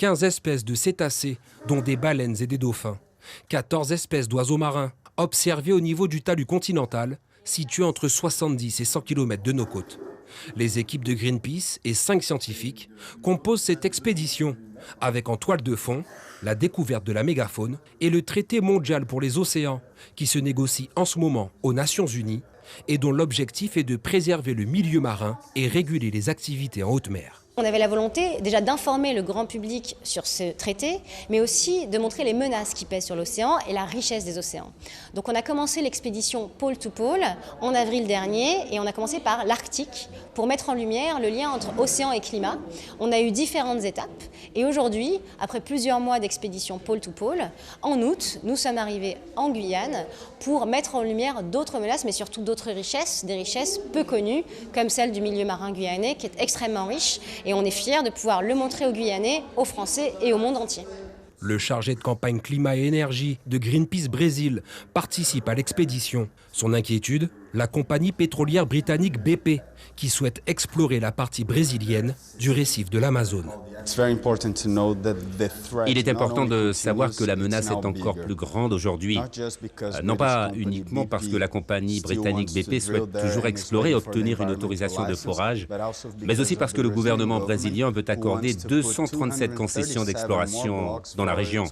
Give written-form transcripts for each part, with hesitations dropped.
15 espèces de cétacés, dont des baleines et des dauphins. 14 espèces d'oiseaux marins, observées au niveau du talus continental, situé entre 70 et 100 km de nos côtes. Les équipes de Greenpeace et 5 scientifiques composent cette expédition, avec en toile de fond la découverte de la mégafaune et le traité mondial pour les océans, qui se négocie en ce moment aux Nations Unies et dont l'objectif est de préserver le milieu marin et réguler les activités en haute mer. On avait la volonté déjà d'informer le grand public sur ce traité, mais aussi de montrer les menaces qui pèsent sur l'océan et la richesse des océans. Donc on a commencé l'expédition pôle to pôle en avril dernier et on a commencé par l'Arctique pour mettre en lumière le lien entre océan et climat. On a eu différentes étapes et aujourd'hui, après plusieurs mois d'expédition pôle to pôle, en août, nous sommes arrivés en Guyane pour mettre en lumière d'autres menaces, mais surtout d'autres richesses, des richesses peu connues, comme celle du milieu marin guyanais qui est extrêmement riche. Et on est fiers de pouvoir le montrer aux Guyanais, aux Français et au monde entier. Le chargé de campagne climat et énergie de Greenpeace Brésil participe à l'expédition. Son inquiétude, la compagnie pétrolière britannique BP, qui souhaite explorer la partie brésilienne du récif de l'Amazone. Il est important de savoir que la menace est encore plus grande aujourd'hui. Non pas uniquement parce que la compagnie britannique BP souhaite toujours explorer et obtenir une autorisation de forage, mais aussi parce que le gouvernement brésilien veut accorder 237 concessions d'exploration dans la région.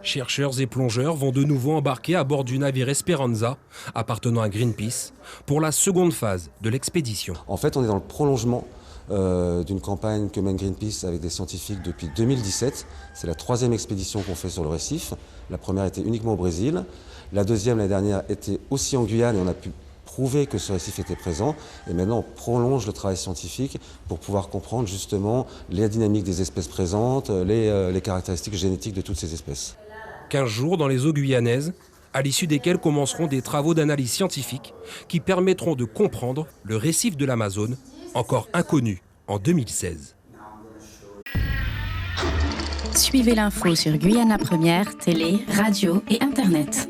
Chercheurs et plongeurs vont de nouveau embarquer à bord du navire Esperanza, appartenant à Greenpeace, pour la seconde phase de l'expédition. En fait, on est dans le prolongement d'une campagne que mène Greenpeace avec des scientifiques depuis 2017. C'est la 3e expédition qu'on fait sur le récif. La première était uniquement au Brésil. La deuxième, l'année dernière, était aussi en Guyane et on a pu prouver que ce récif était présent. Et maintenant, on prolonge le travail scientifique pour pouvoir comprendre justement les dynamiques des espèces présentes, les caractéristiques génétiques de toutes ces espèces. 15 jours dans les eaux guyanaises, à l'issue desquels commenceront des travaux d'analyse scientifique qui permettront de comprendre le récif de l'Amazone, encore inconnu en 2016. Suivez l'info sur Guyana Première, télé, radio et Internet.